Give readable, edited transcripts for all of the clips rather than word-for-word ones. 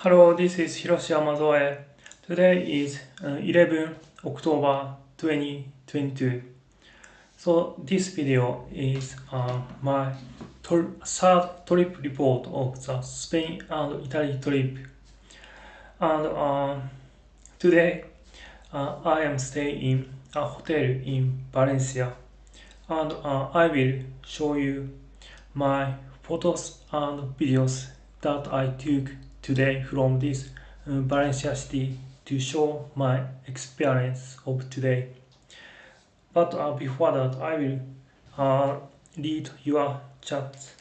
Hello, this is Hiroshi Yamazoe. Today is 11 October 2022. So this video is my third trip report of the Spain and Italy trip. And today I am staying in a hotel in Valencia. And I will show you my photos and videos that I took today from this Valencia city to show my experience of today. But before that, I will read your chat.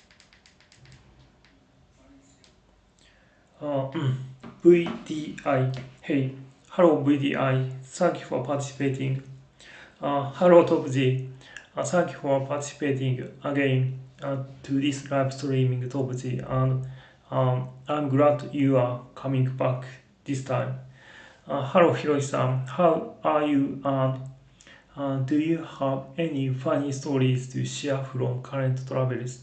VDI. Hey, hello VDI. Thank you for participating. Hello Top G. Thank you for participating again to this live streaming, Top G. And I'm glad you are coming back this time. Hello Hiroshi-san. How are you? Do you have any funny stories to share from current travels?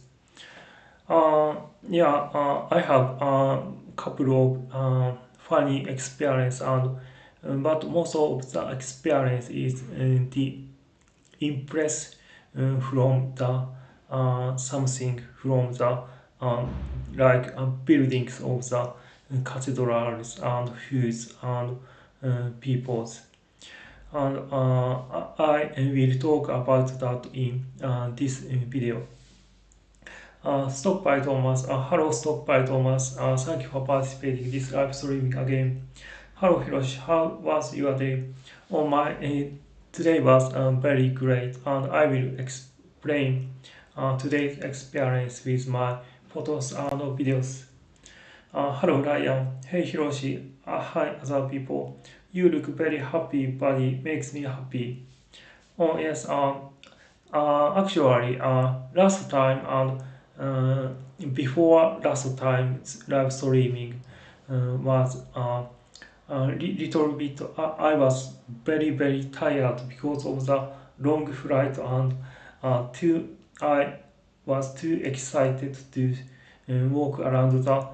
I have a couple of funny experience, but most of the experience is the impress from the something from the buildings of the cathedrals and hues and peoples. And I will talk about that in this video. Stockpile Thomas, hello Stockpile Thomas, thank you for participating in this live streaming again. Hello Hiroshi, how was your day? Today was very great, and I will explain today's experience with my photos and videos. Hello Ryan, hey Hiroshi, hi other people. You look very happy, buddy, makes me happy. Oh yes, actually, last time and before last time live streaming was little bit. I was very tired because of the long flight and I was too excited to walk around the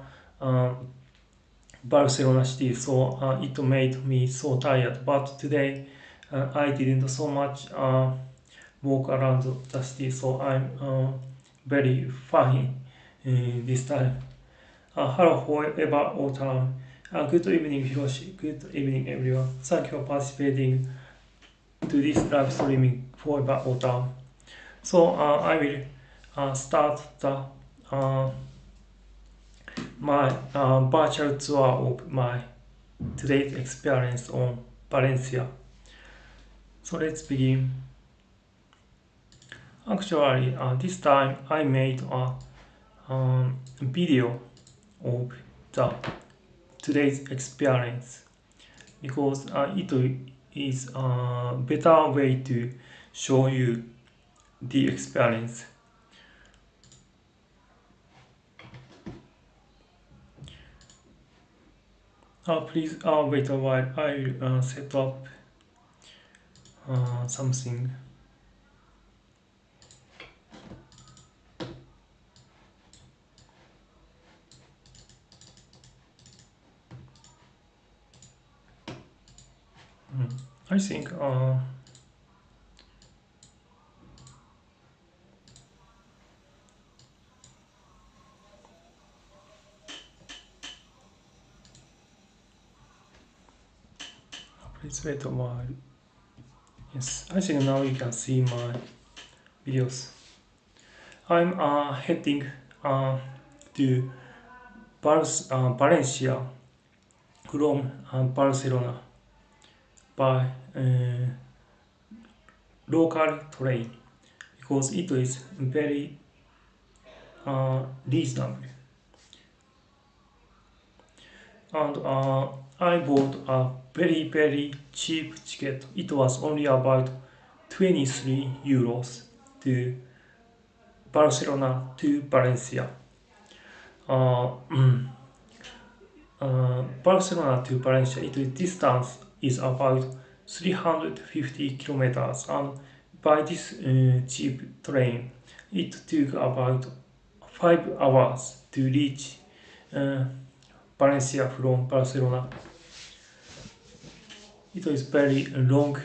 Barcelona city, so it made me so tired. But today I didn't so much walk around the city, so I'm very fine this time. Hello, forever autumn. Good evening, Hiroshi. Good evening, everyone. Thank you for participating to this live streaming forever autumn. So I will start the my virtual tour of my today's experience on Valencia. So let's begin. Actually, this time I made a video of the today's experience because it is a better way to show you the experience. Please wait a while. I will set up something. I think please wait a while. Yes, I think now you can see my videos. I'm heading to Valencia from Barcelona by local train because it is very reasonable. And I bought a very cheap ticket. It was only about 23 euros to Barcelona to Valencia. Barcelona to Valencia, its distance is about 350 kilometers, and by this cheap train, it took about 5 hours to reach Valencia from Barcelona. It is very long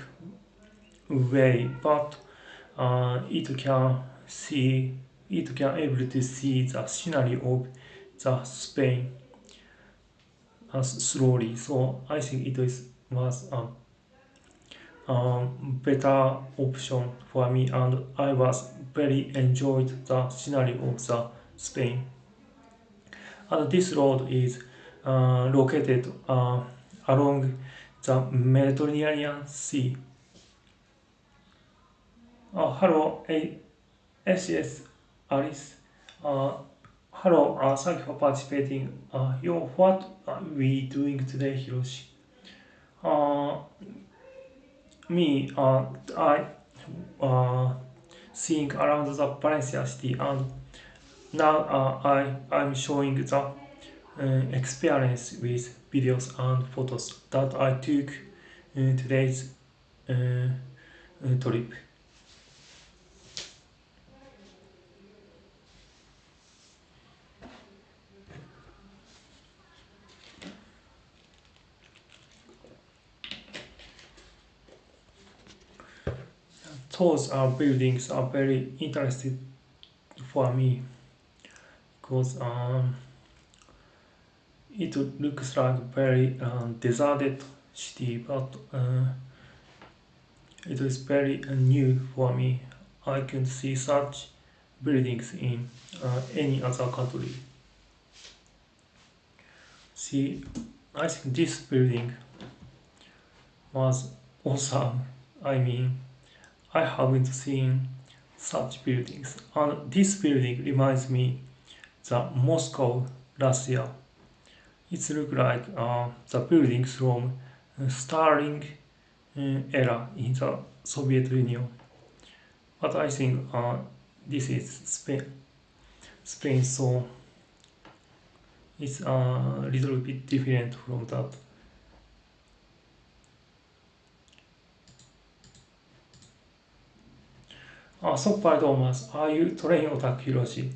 way, but it can able to see the scenery of the Spain slowly. So I think was a better option for me, and I was very enjoyed the scenery of the Spain. And this road is located along the Mediterranean Sea. Hello, SES Alice. Uh, Hello, thank you for participating. What are we doing today, Hiroshi? Uh, I seeing around the Valencia city, and now I'm showing the experience with videos and photos that I took in today's trip. Those buildings are very interesting for me because it looks like very deserted city, but it is very new for me. I can see such buildings in any other country. See, I think this building was awesome. I mean, I haven't seen such buildings, and this building reminds me the Moscow, Russia. It looks like the buildings from Stalin era in the Soviet Union. But I think this is Spain, so it's a little bit different from that. So far, Thomas, are you train otaku, Hiroshi?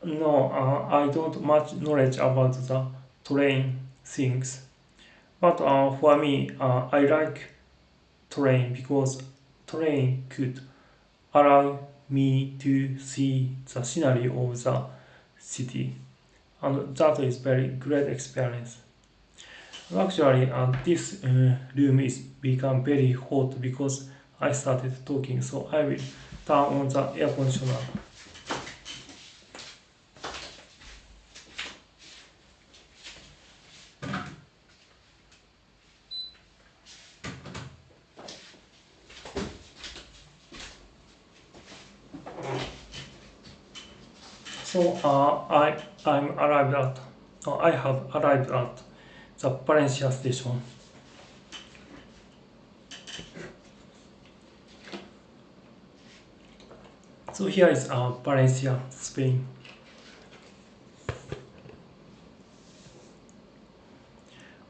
No, I don't much knowledge about the train things. But for me, I like train because train could allow me to see the scenery of the city, and that is very great experience. Actually, this room is become very hot because I started talking, so I will turn on the air conditioner. So I have arrived at the Valencia station. So here is Valencia, Spain.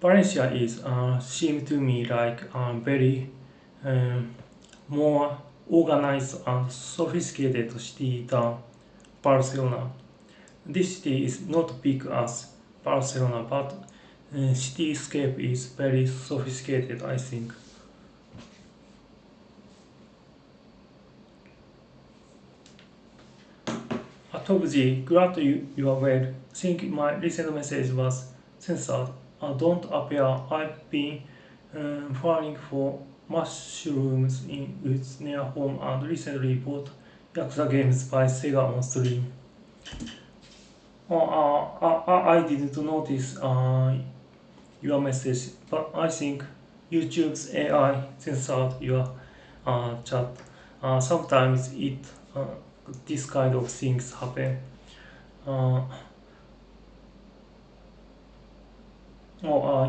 Valencia is seem to me like very more organized and sophisticated city than Barcelona. This city is not big as Barcelona, but cityscape is very sophisticated, I think. Top G, glad you are well. Think my recent message was censored. Don't appear. I've been farming for mushrooms in woods near home and recently bought Yakuza games by Sega on stream. I didn't notice your message, but I think YouTube's AI censored your chat. Sometimes this kind of things happen. Uh,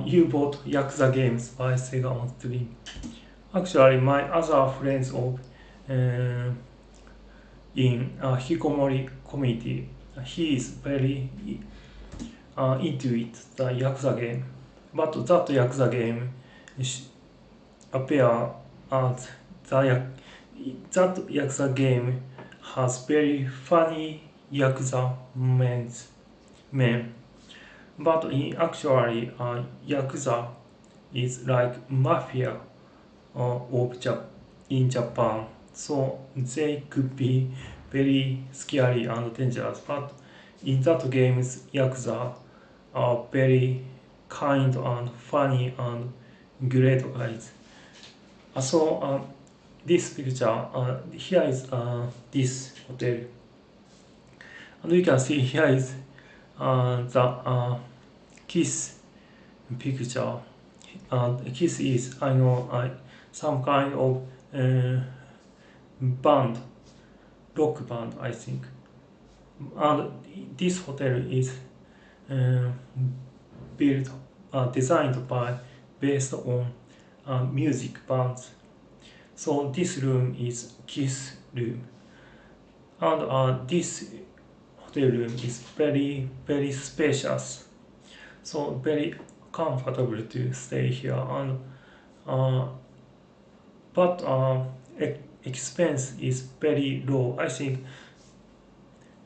you bought Yakuza games by Sega on stream. Actually, my other friends of uh, in Hikikomori community, he is very into it, the Yakuza game. But that Yakuza game appear as that Yakuza game has very funny Yakuza men. but in actually, Yakuza is like mafia in Japan, so they could be very scary and dangerous. But in that games, Yakuza are very kind and funny and great guys. So this picture, here is this hotel, and you can see here is the kiss picture. Kiss is, I know, some kind of band, rock band, I think. And this hotel is uh, built, designed by, based on music bands. So this room is Kiss room, and this hotel room is very spacious. So very comfortable to stay here, and uh, but expense is very low. I think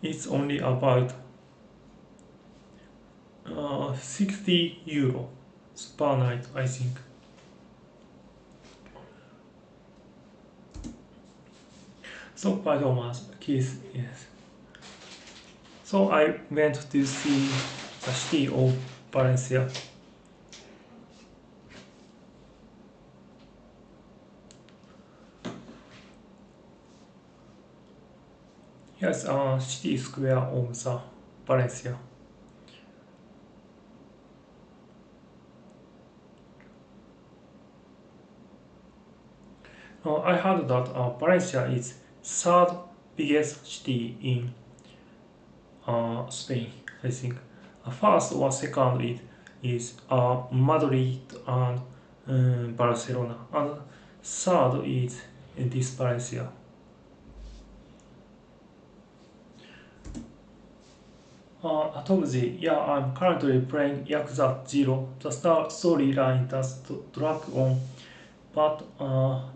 it's only about 60 euro per night, I think. So performance case, yes. So I went to see the city of Valencia. Here's a city square of the Valencia. I heard that Valencia is third biggest city in Spain, I think. First or second it is Madrid and Barcelona, and third is this Valencia. Atomzi, yeah, I'm currently playing Yakuza 0. The storyline does drag on, but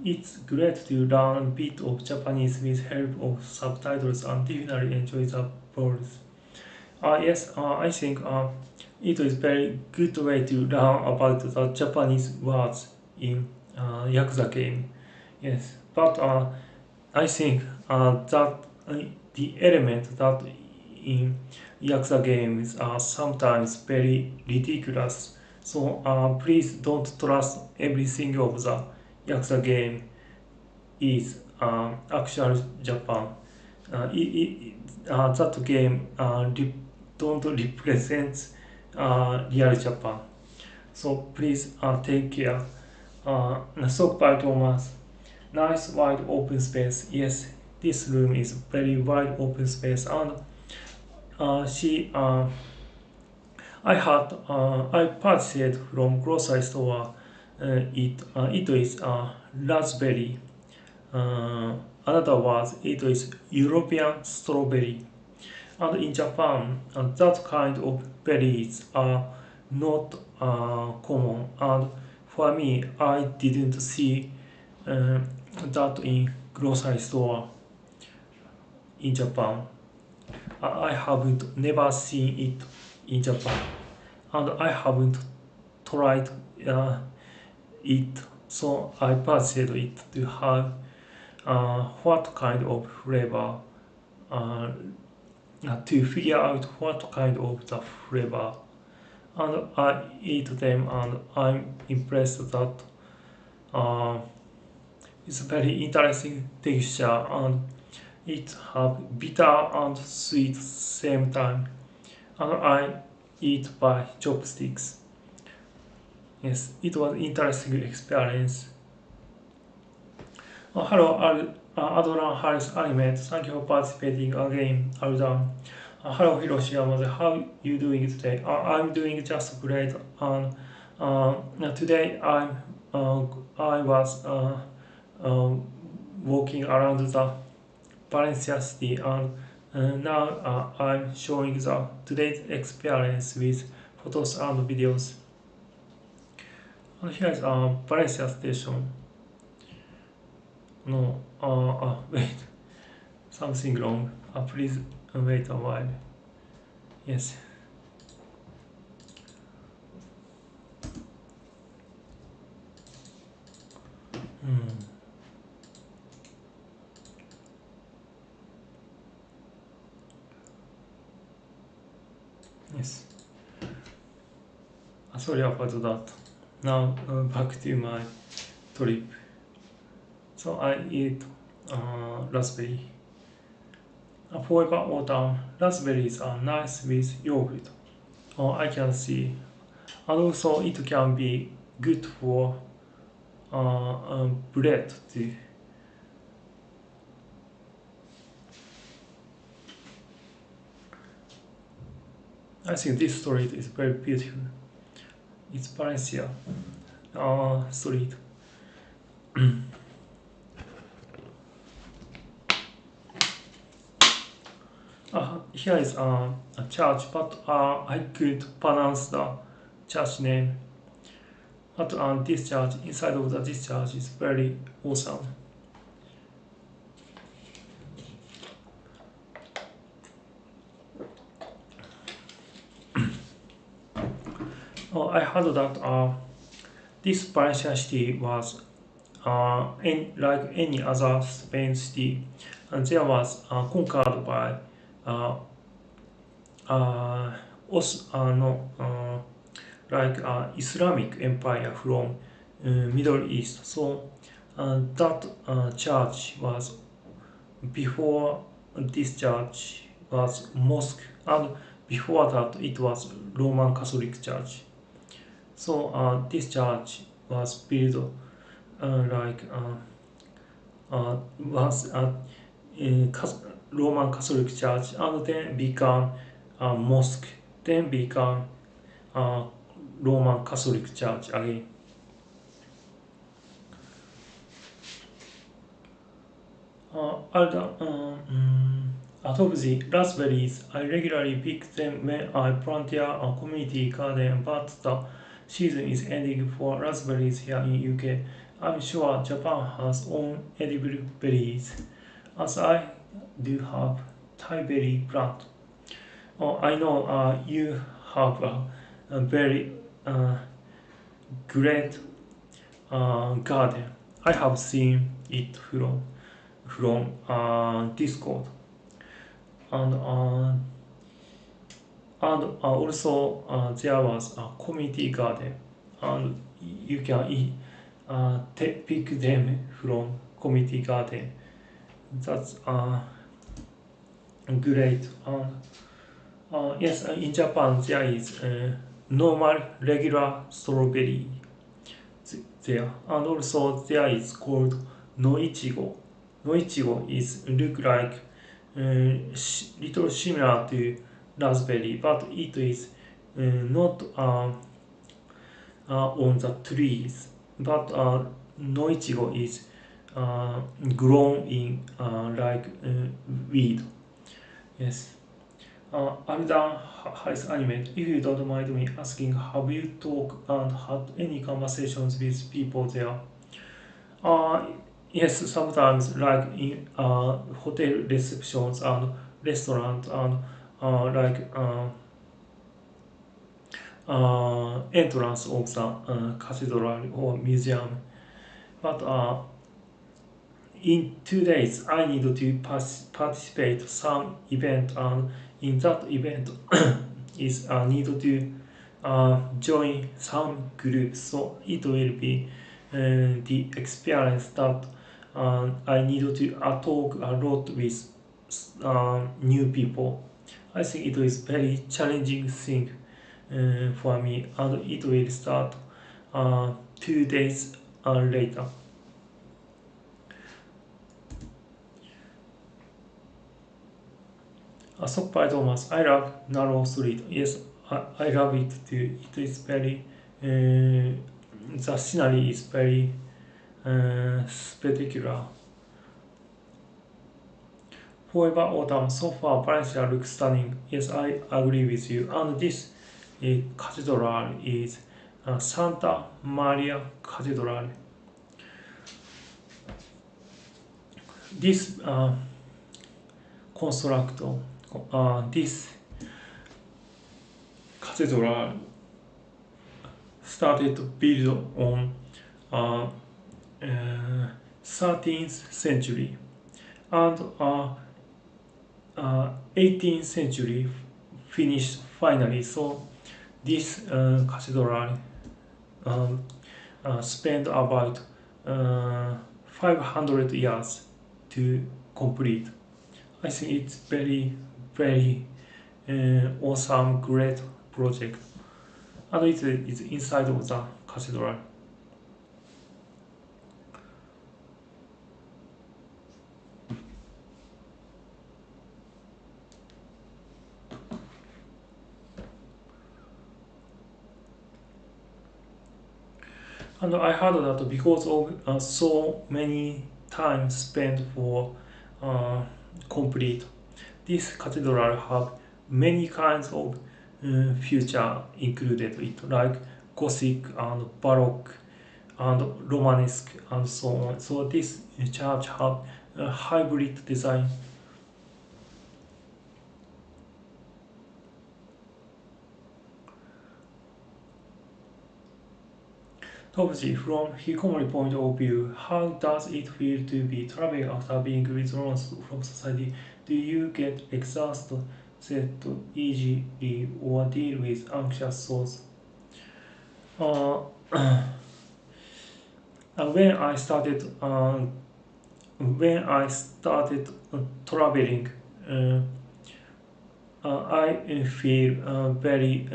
it's great to learn a bit of Japanese with help of subtitles and definitely enjoy the plots. Yes, I think it is very good way to learn about the Japanese words in Yakuza game. Yes, but I think that the element that in Yakuza games are sometimes very ridiculous. So please don't trust everything of the Yakuza game is actual Japan. That game don't represent real Japan. So please take care. Stockpile Thomas, nice wide open space. Yes, this room is very wide open space, and she I purchased from grocery store. It is raspberry. Another word, it is European strawberry. And in Japan, that kind of berries are not common. And for me, I didn't see that in grocery store in Japan. I haven't never seen it in Japan, and I haven't tried it. So I purchased it to have what kind of flavor, uh, to figure out what kind of the flavor, and I eat them, and I'm impressed that uh, it's very interesting texture, and it have bitter and sweet same time, and I eat by chopsticks. Yes, it was interesting experience. Hello, Adran Harris Animate. Thank you for participating again, Aldan. Hello, Hiroshi Yamazoe. How you doing today? I'm doing just great. And today I was walking around the Valencia city, and now I'm showing the today's experience with photos and videos. And here's Valencia station. No, wait, something wrong. Please wait a while. Yes. sorry about that. Now back to my trip. So I eat raspberry. However, autumn raspberries are nice with yogurt. I can see, and also it can be good for bread too. I think this street is very beautiful. It's Valencia street. Here is a church, but I could pronounce the church name. But this church, inside of this church is very awesome. I heard that this Valencia city was like any other Spain city, and there was conquered by no, like Islamic empire from Middle East. So that church was before this church was mosque, and before that it was Roman Catholic Church. So this church was built like was Roman Catholic Church, and then become mosque, then become Roman Catholic Church again. Out of the raspberries, I regularly pick them when I plant a community garden, but the season is ending for raspberries here in UK. I'm sure Japan has own edible berries, as I do have Thai berry plant. I know you have a very great garden. I have seen it from Discord, and also there was a community garden, and you can pick them from community garden. That's great. Yes, in Japan there is normal regular strawberry there, and also there is called noichigo. Noichigo is look like little similar to raspberry, but it is not on the trees. But noichigo is grown in like weed. Yes. I'm done Harris Anime. If you don't mind me asking, have you talked and had any conversations with people there? Yes, sometimes like in hotel receptions and restaurant, and like entrance of the cathedral or museum. But in 2 days, I need to participate some event, and in that event is need to join some groups. So it will be the experience that I need to talk a lot with new people. I think it is very challenging thing for me, and it will start 2 days later. Sockpie Thomas, I love narrow street. Yes, I love it too. It is very, the scenery is very spectacular. However, autumn, so far Valencia looks stunning. Yes, I agree with you. And this cathedral is Santa Maria Cathedral. This this cathedral started to build on 13th century, and 18th century finished finally. So this cathedral spent about 500 years to complete. I think it's very awesome, great project, and it's inside of the cathedral. And I heard that because of so many time spent for uh, complete, this cathedral have many kinds of feature included it, like Gothic and Baroque and Romanesque and so on. So this church have a hybrid design. Obviously, from Hikikomori point of view, how does it feel to be traveling after being withdrawn from society? Do you get exhausted easily or deal with anxious thoughts? Uh, when I started traveling, uh, I feel very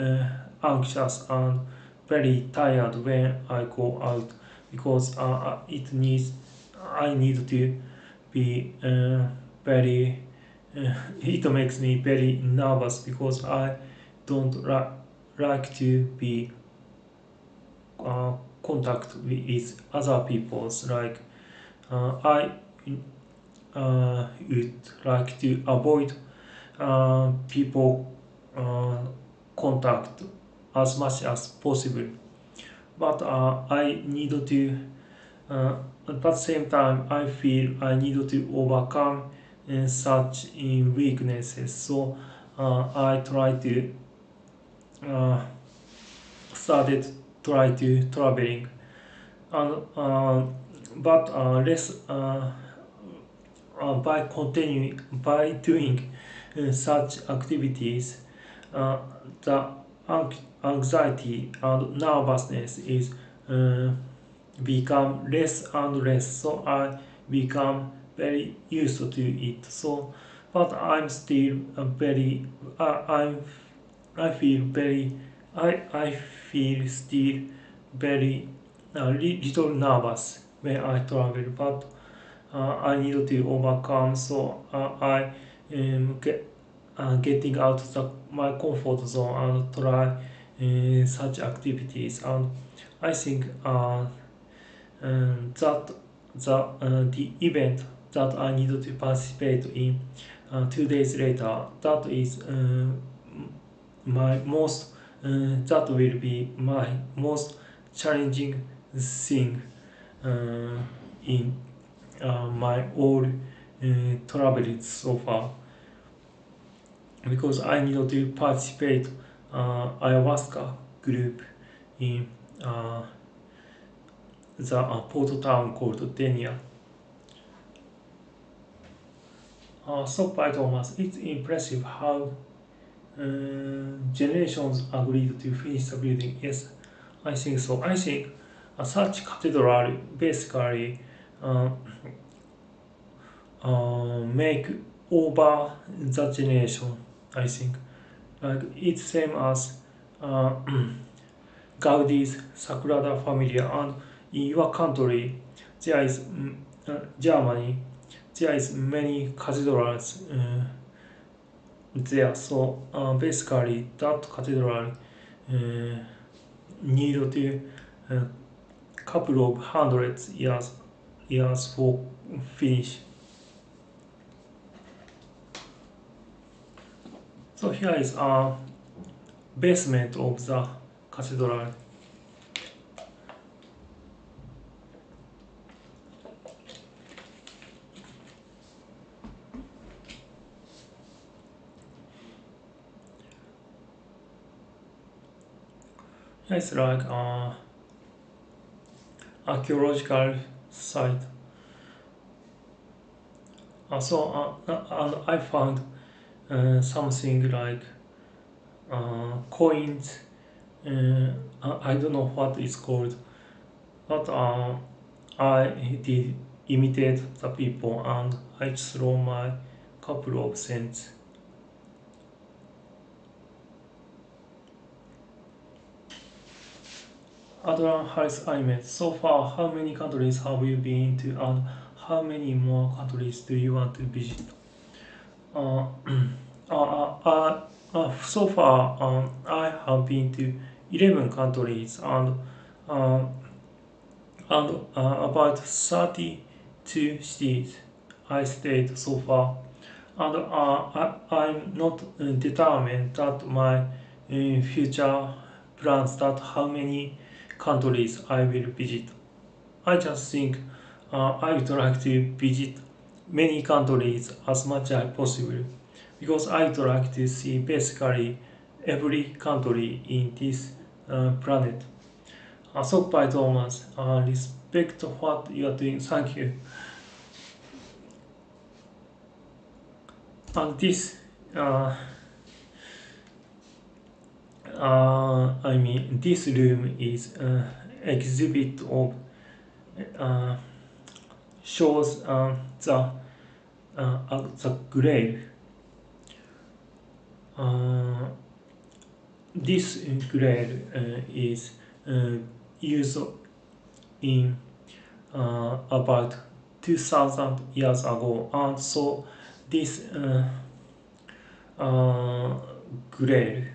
anxious and very tired when I go out because I need to be very it makes me very nervous because I don't like to be uh, contact with other people's like I would like to avoid people contact as much as possible, but I need to at the same time I feel I need to overcome such weaknesses, so I try to uh, started try to traveling and but less by continuing by doing such activities, uh, the anxiety and nervousness is uh, become less and less. So I become very used to it. So, but I'm still very I feel very I feel still very little nervous when I travel, but I need to overcome. So I getting out of my comfort zone and try such activities. And I think that the event that I need to participate in 2 days later, that is my most that will be my most challenging thing in my all traveling so far, because I need to participate ayahuasca group in the port town called Denia. So by Thomas, it's impressive how generations agreed to finish the building. Yes, I think so. I think such cathedral basically uh, make over the generation. I think like it's same as uh, Gaudi's Sagrada Familia, and in your country there is Germany. There is many cathedrals there. So basically, that cathedral need to couple of hundreds years for finish. So here is a basement of the cathedral. Here is like archaeological site. And I found something like coins I don't know what it's called, but I did imitate the people and I throw my couple of cents. Adrian Harris I met. So far, how many countries have you been to and how many more countries do you want to visit? Uh, so far, I have been to 11 countries uh, and about 32 cities I stayed so far. And I'm not determined that my future plans that how many countries I will visit. I just think I would like to visit many countries as much as possible because I would like to see basically every country in this planet. Bye Thomas. Respect what you are doing. Thank you. And this, uh, this room is exhibit of uh, shows the grave. Uh, this grave is used in about 2000 years ago, and so this grave,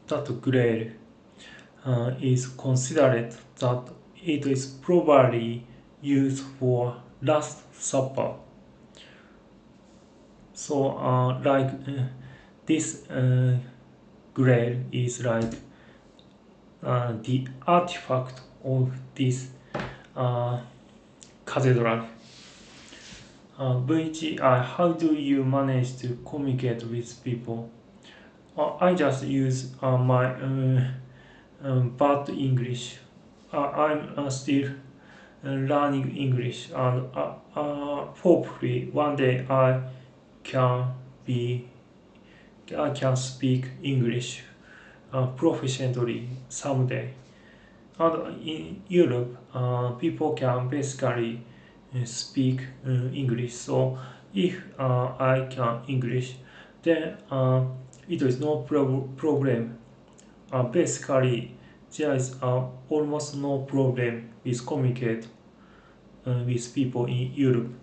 that grave is considered that it is probably used for Last Supper. So, this grave is like the artifact of this cathedral. How do you manage to communicate with people? I just use my bad English. I'm still learning English, and hopefully one day can be I can speak English proficiently someday. And in Europe, people can basically speak English. So if I can English, then it is no problem. Basically, there is almost no problem with communicate with people in Europe.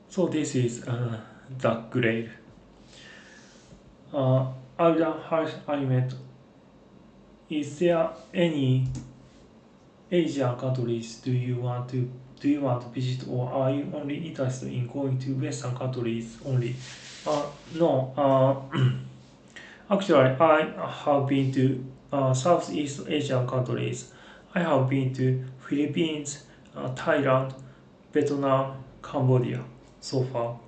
So this is the grade. Other harsh I met. Is there any Asian countries do you want to visit, or are you only interested in going to Western countries only? No. Actually, I have been to Southeast Asian countries. I have been to Philippines, Thailand, Vietnam, Cambodia so far.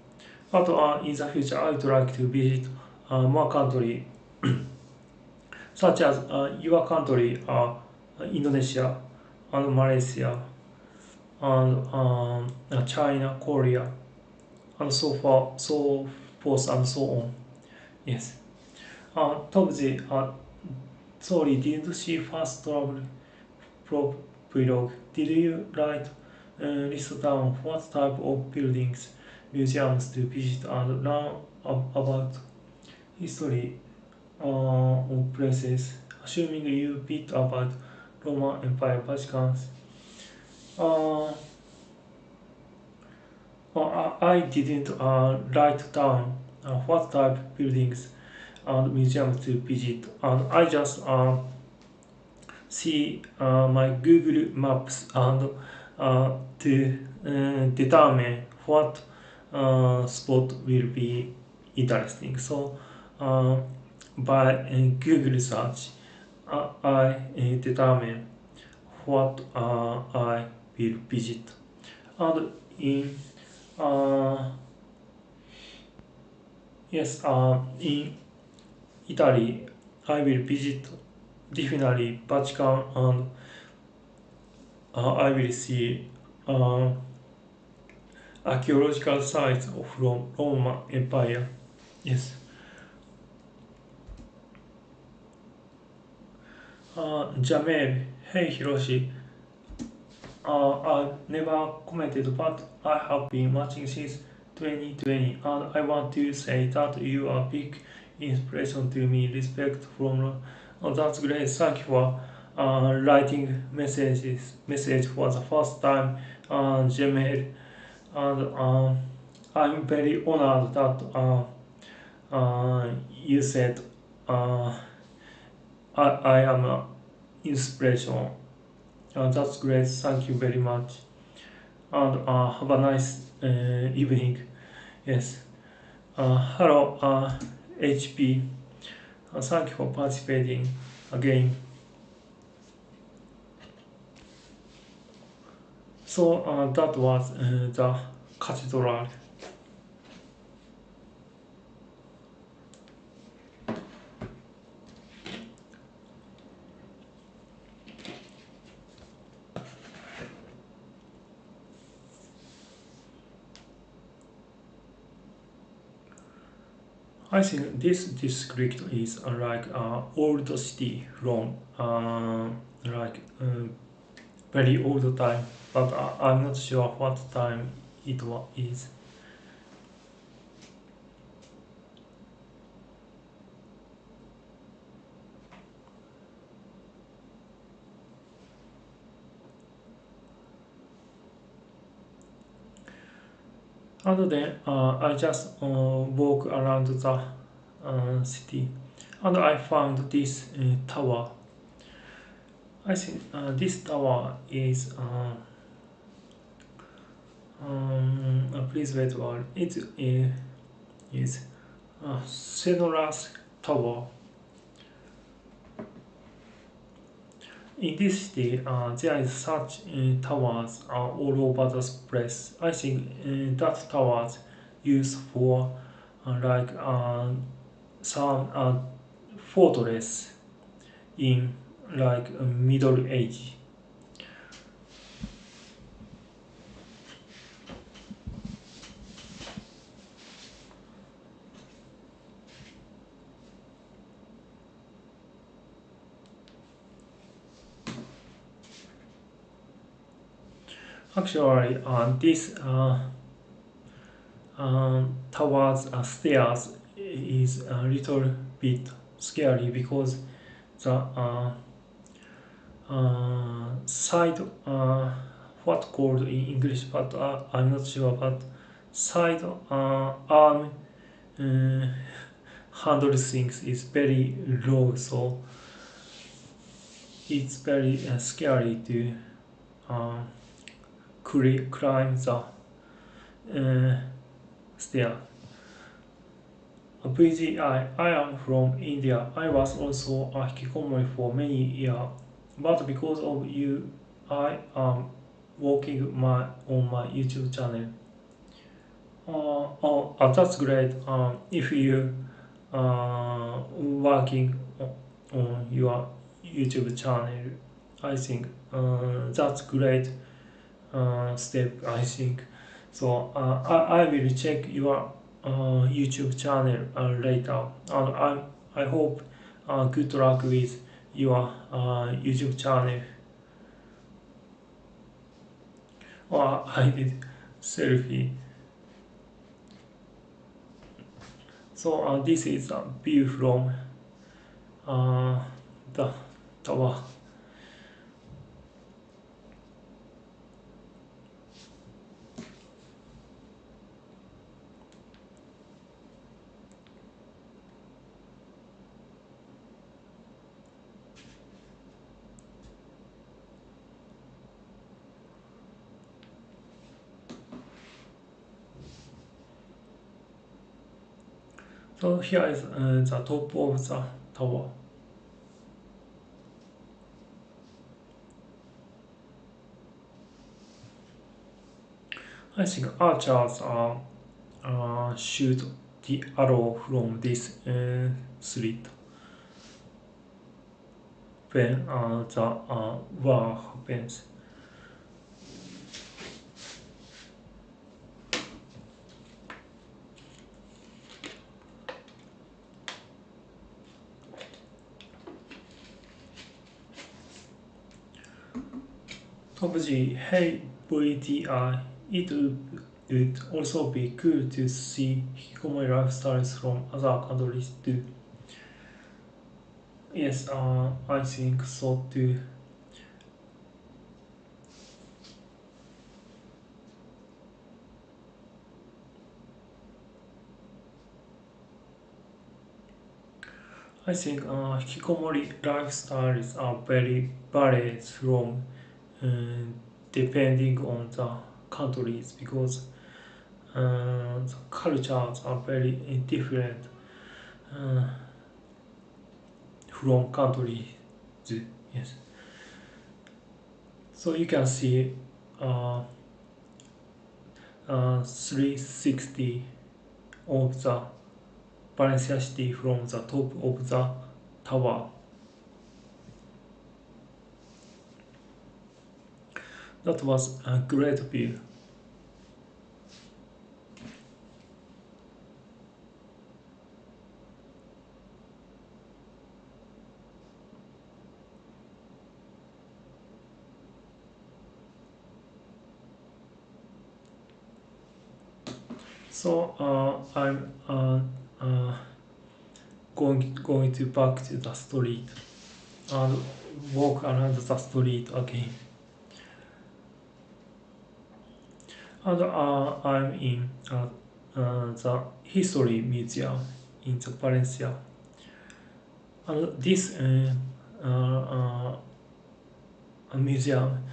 But in the future, I would like to visit more countries, such as your country, Indonesia, and Malaysia, and China, Korea, and so forth and so on. Yes. Tobji, sorry, didn't see fast travel vlog. Did you write list down what type of buildings, museums to visit and learn about history of places? Assuming you bit about Roman Empire, Vatican. Uh, I didn't write down what type buildings and museums to visit, and I just see my Google Maps and to determine what spot will be interesting. So by Google search, I determine what I will visit. And in yes, in Italy, I will visit definitely Vatican, and I will see archaeological sites of Roman Empire. Yes. Jamel, hey Hiroshi. I never commented, but I have been watching since 2020, and I want to say that you are a big inspiration to me. Respect from that's great. Thank you for writing message for the first time, Jamel, and I'm very honored that you said I am an inspiration. That's great. Thank you very much. And have a nice evening. Yes. Hello, HP. Thank you for participating again. So that was the cathedral. I think this district is like old city from like very old time, but I'm not sure what time is. And then I just walk around the city, and I found this tower. I think this tower is please wait a while. It is Sedora's tower. In this city, there is such towers all over the place. I think that towers used for like some fortress in like Middle Age. Actually, this towards stairs is a little bit scary because the side what called in English, but I'm not sure. But side arm uh, handle things is very low, so it's very scary to uh, climb the stair. I am from India. I was also a hikikomori for many years, but because of you, I am working on my YouTube channel. That's great. If you working on your YouTube channel, I think that's great step. I think so. I will check your YouTube channel later, and I hope good luck with your YouTube channel. I did selfie. So this is a view from the tower. So here is the top of the tower. I think archers shoot the arrow from this slit when the war happens. Top G, hey VTI, it would also be cool to see Hikikomori lifestyles from other countries too. Yes, I think so too. I think Hikikomori lifestyles are very varied from uh, depending on the countries because the cultures are very different uh, from countries. Yes, so you can see uh, 360 of the Valencia city from the top of the tower. That was a great view. So I'm going to back to the street and walk around the street again. And I'm in the history museum in the Valencia. And this museum,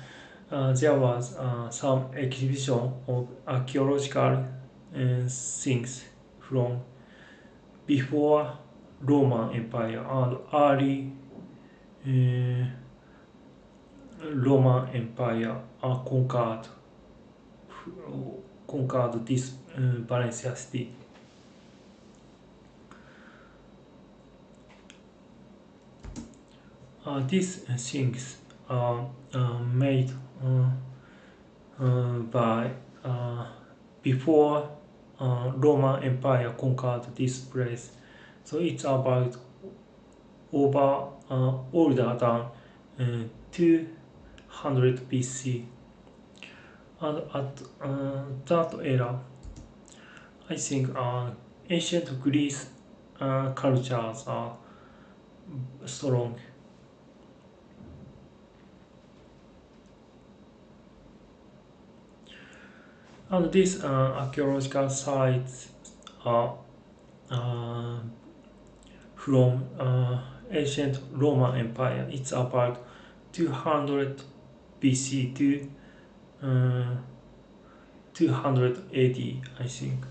there was some exhibition of archaeological things from before Roman Empire and early uh, Roman Empire conquered this Valencia city. These things are made by before Roman Empire conquered this place. So it's about over older than 200 BC. And at that era, I think ancient Greece cultures are strong. And these archaeological sites are uh, from ancient Roman Empire. It's about 200 BC to 280, I think.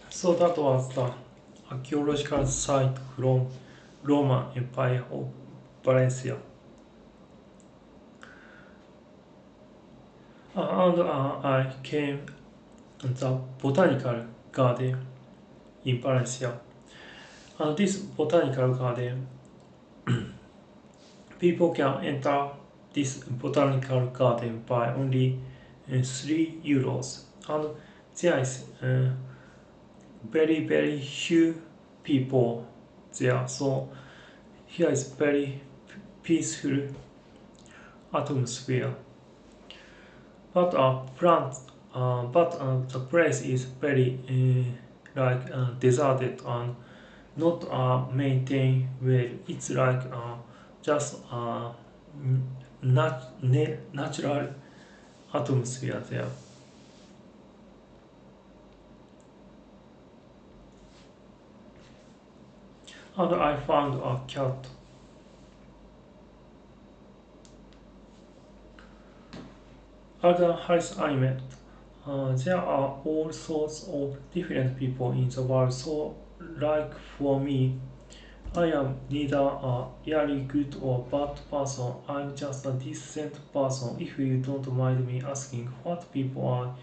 So that was the archaeological site from Roman Empire of Valencia. And I came to the botanical garden in Valencia. And this botanical garden, people can enter this botanical garden by only €3. And there is very few people there. So here is very peaceful atmosphere. But the place is very deserted and not maintained well. It's like just natural atmosphere there. And I found a cat. Other Harris I met, there are all sorts of different people in the world. So, like for me, I am neither a really good or bad person. I'm just a decent person. If you don't mind me asking, what people are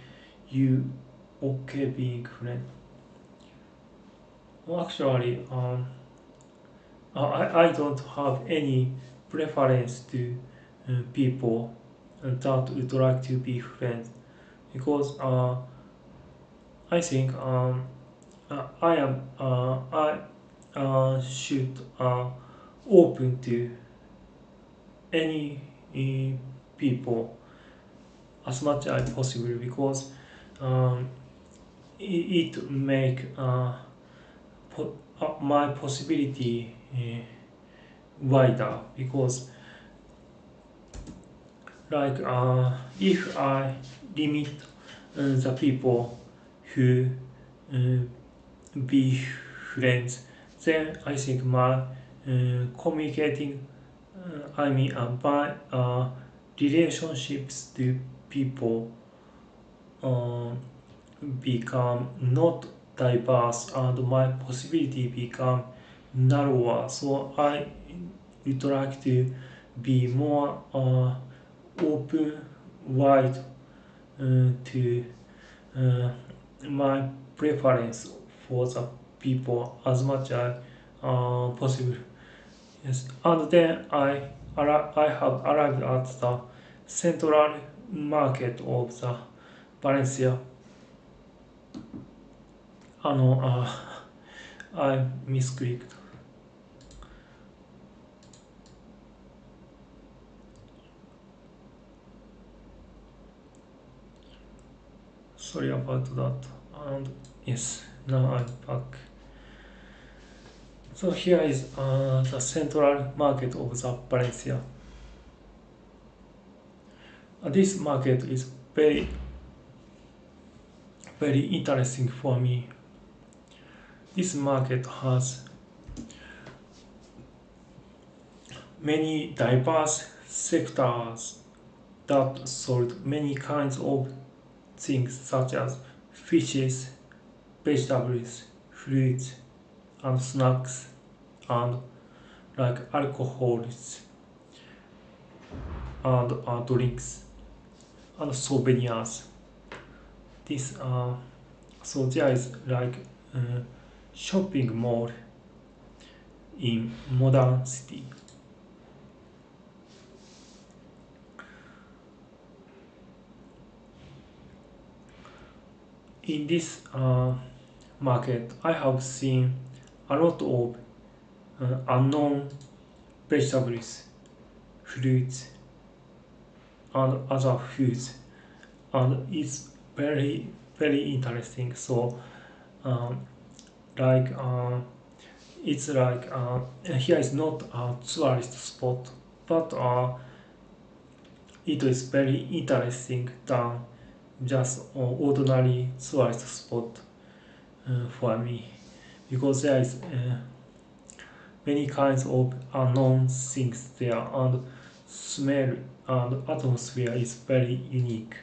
you okay being friends? Well, actually, I don't have any preference to people that would like to be friends because I think I should open to any people as much as possible because um, it make my possibility wider because like if I limit the people who uh, be friends, then I think my communicating, my relationships to people uh, become not diverse and my possibility become narrower. So I would like to be more open, wide to uh, my preference for the people as much as possible. Yes, and then I have arrived at the central market of the Valencia. I misclicked. Sorry about that. And yes, now I'm back. So here is the central market of the Valencia. This market is very interesting for me. This market has many diverse sectors that sold many kinds of things such as fishes, vegetables, fruits, and snacks, and like alcohols and drinks and souvenirs. This so there is like a shopping mall in modern city. In this market, I have seen a lot of unknown vegetables, fruits, and other foods, and it's very interesting. So, um, like it's like here is not a tourist spot, but it is very interesting than just ordinary tourist spot for me because there is many kinds of unknown things there and smell and atmosphere is very unique.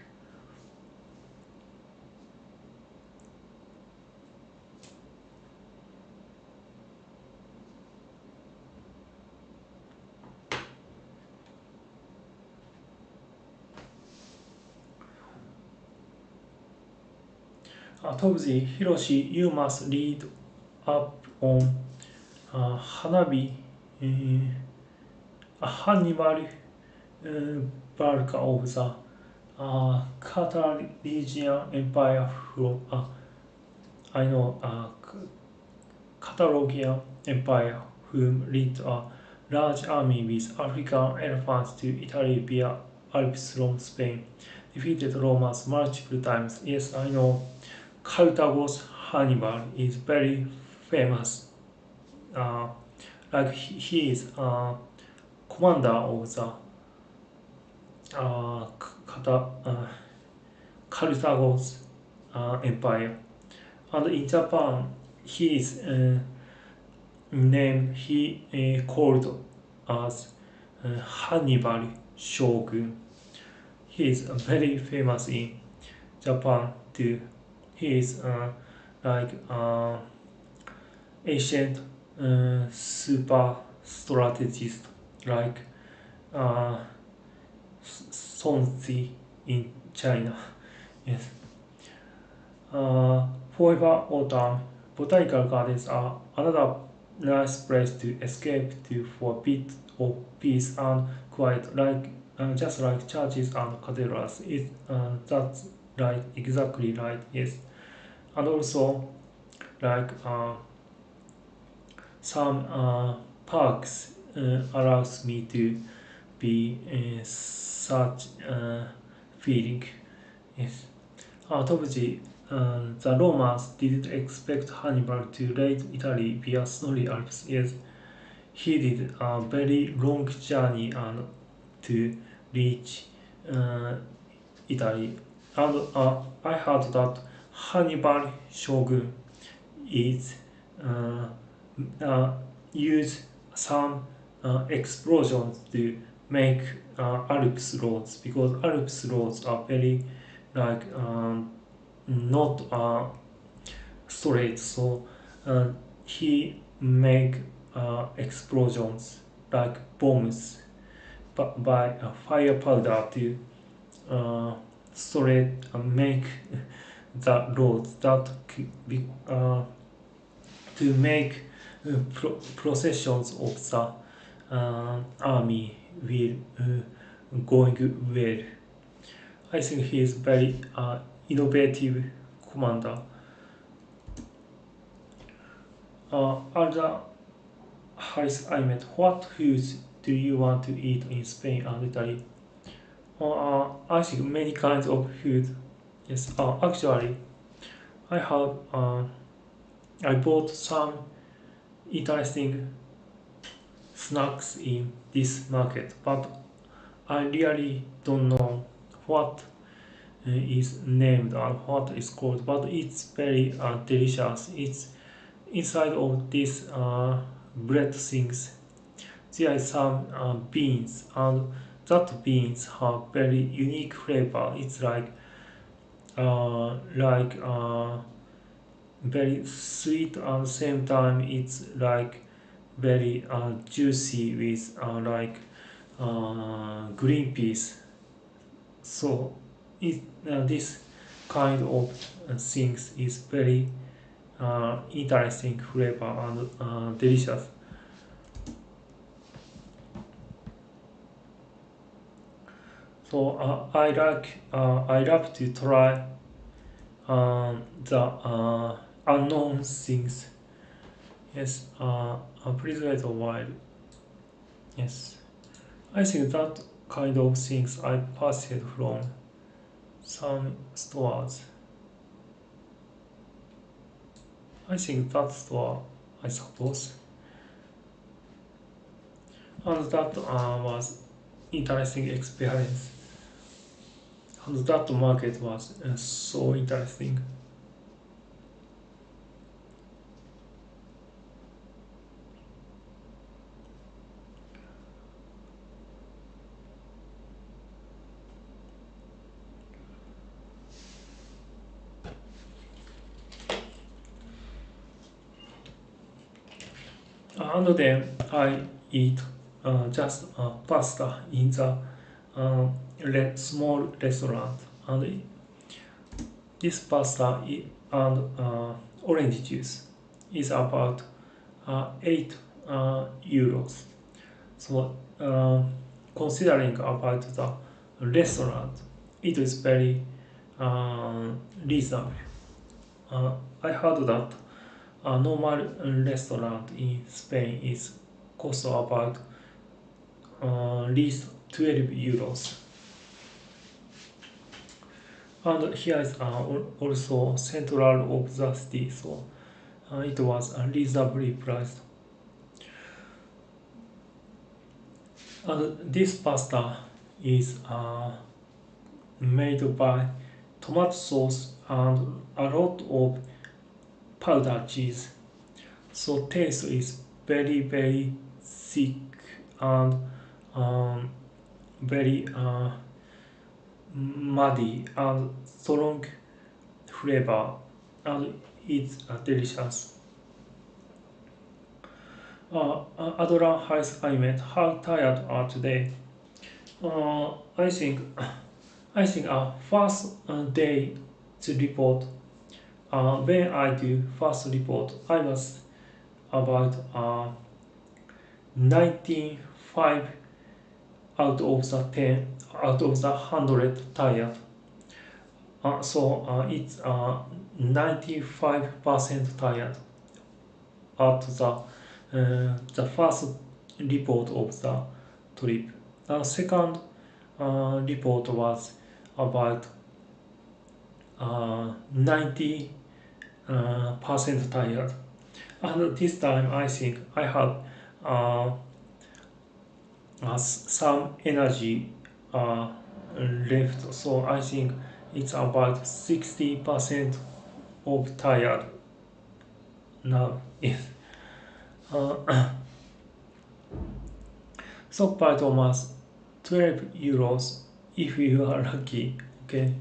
当時、Hiroshi, you must read up on 花火、Hannibal Barca of the Carthaginian Empire from I know Carthaginian Empire whom led a large army with African elephants to Italy via Alps from Spain, defeated Romans multiple times. Yes, I know Carthago's Hannibal is very famous. Uh, like he is commander of the uh, Carthago's empire. And in Japan, he is named, he called as Hannibal Shogun. he is very famous in Japan too. He is like ancient super strategist like uh, Sun Tzu in China. Yes. However, autumn botanical gardens are another nice place to escape to for a bit of peace and quiet, like just like churches and cathedrals. That's right, exactly right. Yes, and also like some parks allows me to be such feeling. Yes. Topji, the Romans didn't expect Hannibal to raid Italy via snowy Alps. Yes, he did a very long journey and to reach uh, Italy. And I heard that Hannibal Shogun is uh, uh, use some explosions to make Alps roads because Alps roads are very like not straight, so he make explosions like bombs by fire powder to straight make the roads that be, to make processions of the army will going well. I think he is very innovative commander. Other highs I met, what foods do you want to eat in Spain and Italy? I think many kinds of food. Yes, actually, I have I bought some interesting snacks in this market, but I really don't know what is named or what is called, but it's very delicious. It's inside of this bread things. There is some beans, and that beans have very unique flavor. It's like very sweet at the same time. It's like very juicy with green peas. So this kind of things is very interesting flavor and delicious. So I love to try the unknown things. Yes, please wait a while. Yes, I think that kind of things I purchased from some stores. I think that store, I suppose, and that was interesting experience. And that market was so interesting. And then I eat just pasta in the small restaurant, and this pasta and orange juice is about 8 euros. So considering about the restaurant, it is very reasonable. I heard that a normal restaurant in Spain is cost about at least 12 euros. And here is also central of the city, so it was reasonably priced. And this pasta is made by tomato sauce and a lot of powdered cheese. So taste is very thick and very muddy and strong flavor, and it's delicious. Adora has climate. How tired are today? Uh, I think I think first day to report. When I do first report, I was about 95 out of the 10 out of the 100 tired. So it's 95% tired at the first report of the trip. The second report was about 90 percent tired, and this time I think I have uh, some energy left, so I think it's about 60% of tired now. Yes. So by Thomas, 12 euros if you are lucky. Okay,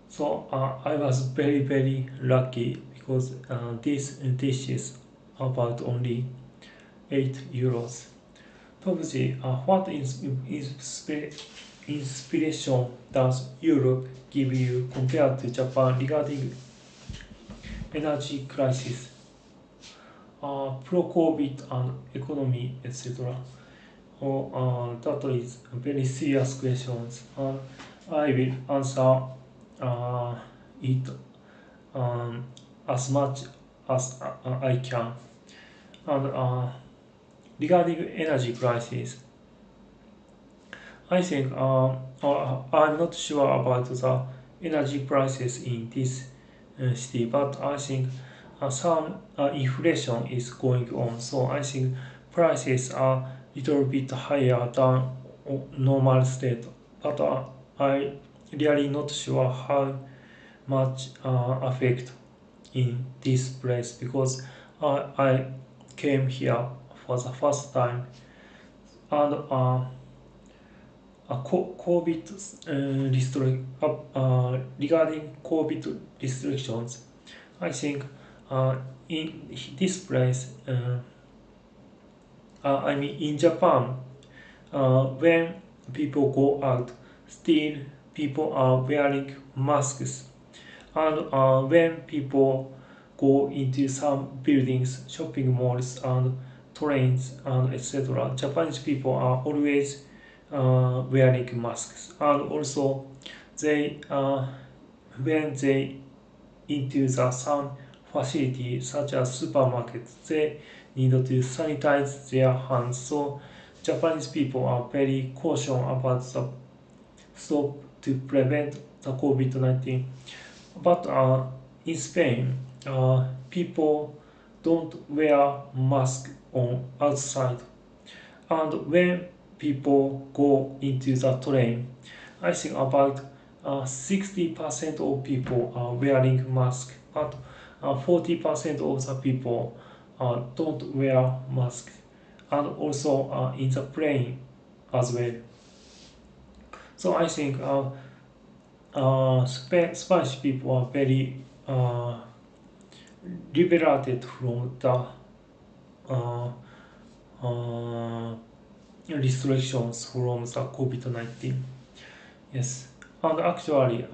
so I was very lucky because this dish is about only 8 euros. Tobuji, what inspiration does Europe give you compared to Japan regarding energy crisis, pro-COVID and economy, etc.? That is a very serious questions. I will answer it um, as much as I can. And regarding energy crisis, I think I'm not sure about the energy prices in this city, but I think some inflation is going on. So I think prices are little bit higher than normal state. But I really not sure how much affect in this place because I came here for the first time, and COVID regarding COVID restrictions. I think in this place, I mean in Japan, when people go out, still people are wearing masks, and when people go into some buildings, shopping malls, and trains, and etc., Japanese people are always wearing masks, and also they when they into the some facility such as supermarkets, they need to sanitize their hands. So Japanese people are very cautious about the soap to prevent the COVID-19. But in Spain, people don't wear mask on outside, and when people go into the train, I think about 60% of people are wearing mask, but 40% of the people don't wear mask, and also in the plane as well. So I think Spanish people are very liberated from the uh, uh, restrictions from the COVID-19. Yes, and actually,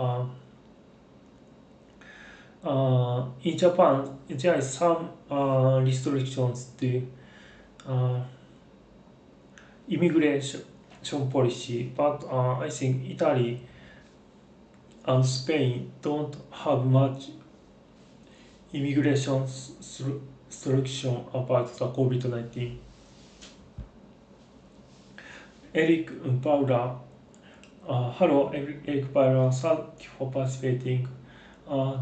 in Japan, there is some restrictions to uh, immigration policy, but I think Italy and Spain don't have much immigration restriction about the COVID-19. Eric Paula, hello Eric Paula, thank you for participating.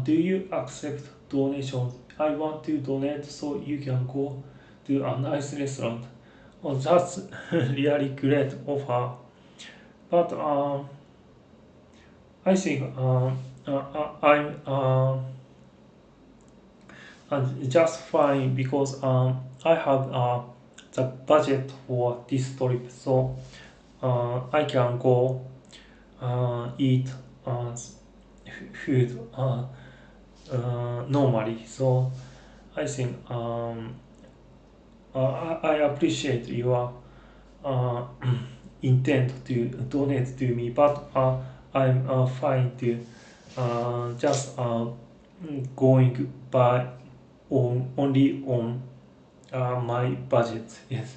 Do you accept donations? I want to donate so you can go to a nice restaurant. Oh, that's really great offer. But I think I'm just fine because I have the budget for this trip, so I can go eat food normally. So I think I appreciate your intent to donate to me, but I'm fine to just going by only on my budget. Yes.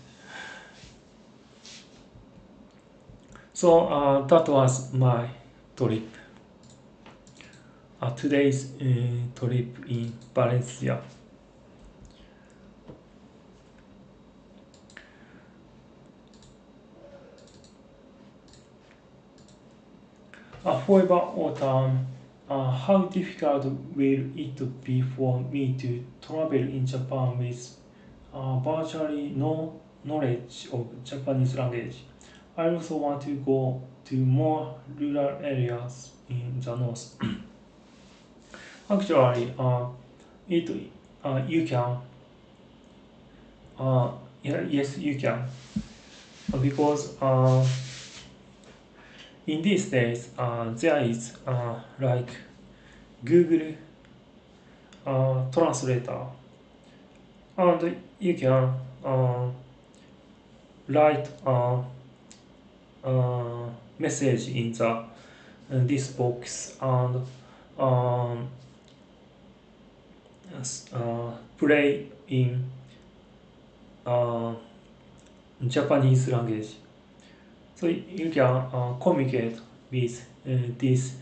So that was my trip. Today's trip in Valencia. However, autumn, how difficult will it be for me to travel in Japan with virtually no knowledge of Japanese language? I also want to go to more rural areas in the north. Actually, it you can yes you can because in these days there is like Google translator, and you can write message in the this box and um, play in Japanese language. So you can communicate with this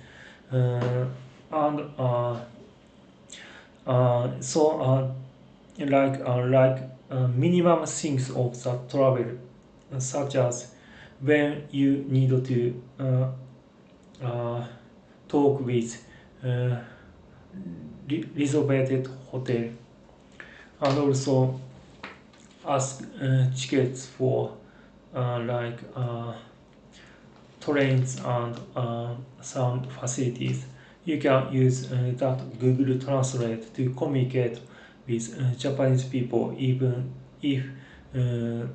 and minimum things of the travel, such as when you need to talk with uh, reserved hotel, and also ask tickets for trains and some facilities. You can use that Google Translate to communicate with Japanese people, even if uh,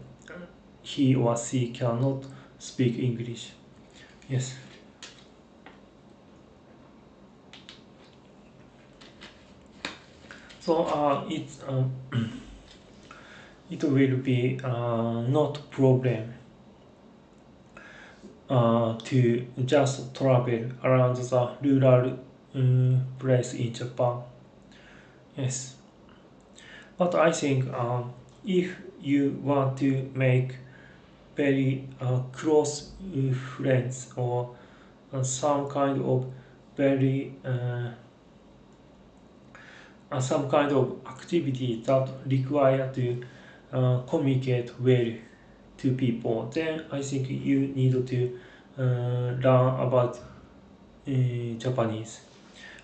he or she cannot speak English. Yes. So it will be not problem to just travel around the rural place in Japan. Yes, but I think if you want to make very close friends or some kind of very some kind of activity that require to communicate well to people, then I think you need to learn about Japanese.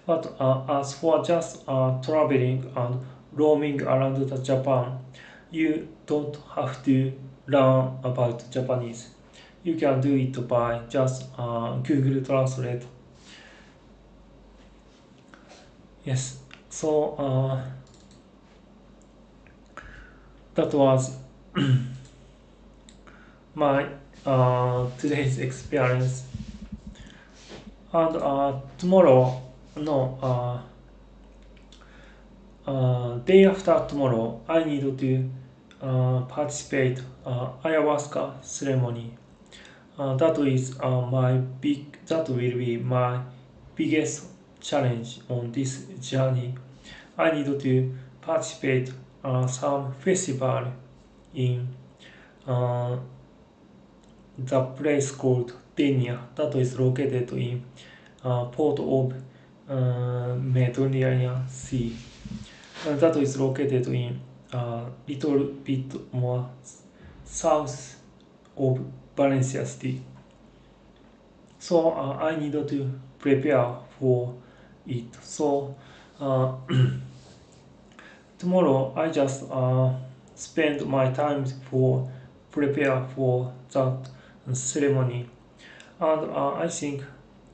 But as for just traveling and roaming around the Japan, you don't have to learn about Japanese. You can do it by just Google Translate. Yes. So that was my today's experience. And tomorrow, no, day after tomorrow, I need to participate ayahuasca ceremony. That will be my biggest challenge on this journey. I need to participate some festival in uh, the place called Denia that is located in port of Mediterranean Sea. That is located in little bit more south of Valencia city. So I need to prepare for it. So uh, tomorrow I just spend my time for prepare for that ceremony, and I think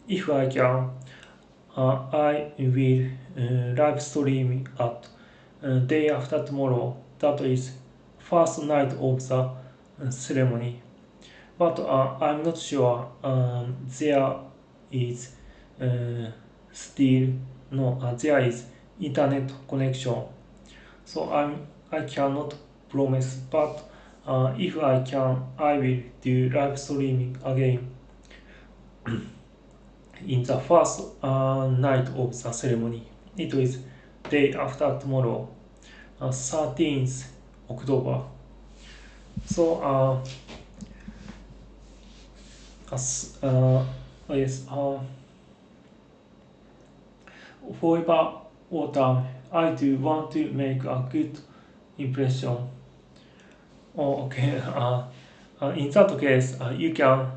if I can, I will live stream at day after tomorrow. That is first night of the ceremony. But I'm not sure there is still no, there is internet connection. So I cannot promise, but if I can, I will do live streaming again in the first night of the ceremony. It is day after tomorrow, 13th October. So yes, forever autumn, I do want to make a good impression. Oh, okay. In that case, you can.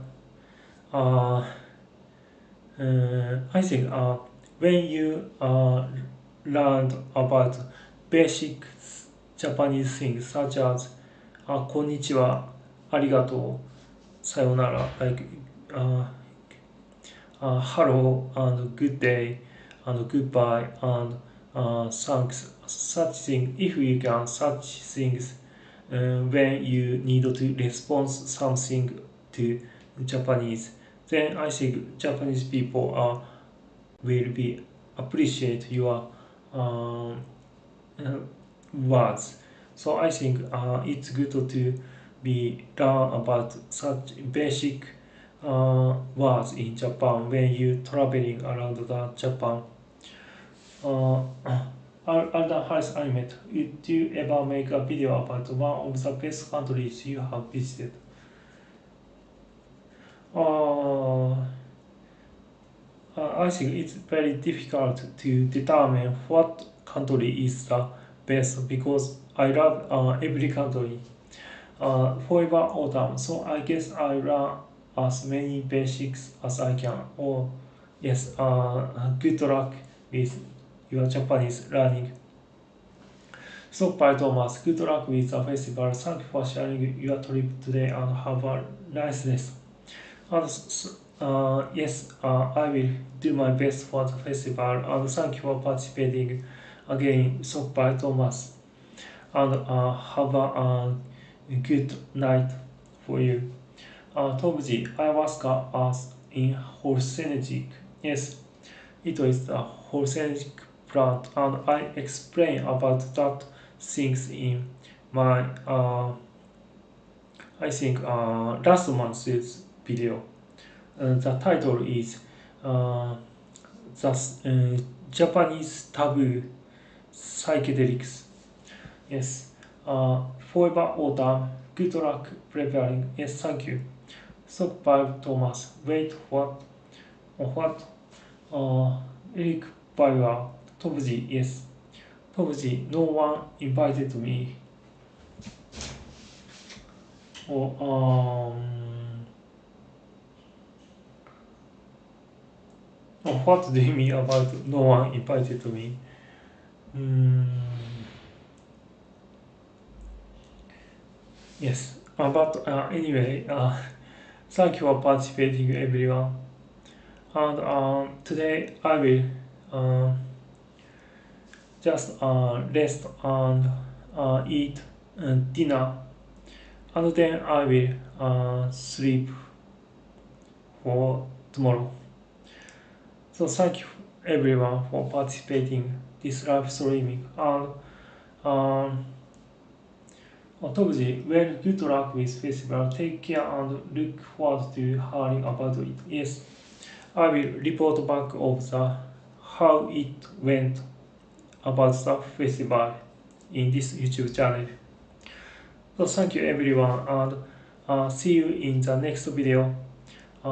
I think when you learned about basic Japanese things such as konnichiwa, arigato, sayonara, like hello and good day and goodbye and thanks, such things. If you can such things when you need to respond something to Japanese, then I think Japanese people will be appreciate your words. So I think it's good to be learn about such basic words in Japan when you traveling around the Japan. Alden Harris Animate, did you ever make a video about one of the best countries you have visited? I think it's very difficult to determine what country is the best because I love every country. Forever autumn, so I guess I learn as many basics as I can. Or yes, good luck with your Japanese learning. So, bye Thomas, good luck with the festival. Thank you for sharing your trip today and have a nice day. And yes, I will do my best for the festival and thank you for participating again. So, bye Thomas, and have a good night for you. Tobuji, ayahuasca as in hallucinogenic. Yes, it is the hallucinogenic plant, and I explain about that things in my I think last month's video. The title is the Japanese taboo psychedelics. Yes, forever autumn. Good luck preparing. Yes, thank you. So, bye, Thomas. Wait, what? What? Eric Bayer. Tobuji, yes. Tobuji, no one invited me. Oh, what do you mean about no one invited me? Yes, but anyway, thank you for participating, everyone. And today I will just rest and eat dinner, and then I will sleep for tomorrow. So thank you everyone for participating this live streaming, and Tobuji, well, good luck with festival. Take care and look forward to hearing about it. Yes, I will report back of the how it went about the festival in this YouTube channel. So thank you everyone, and see you in the next video.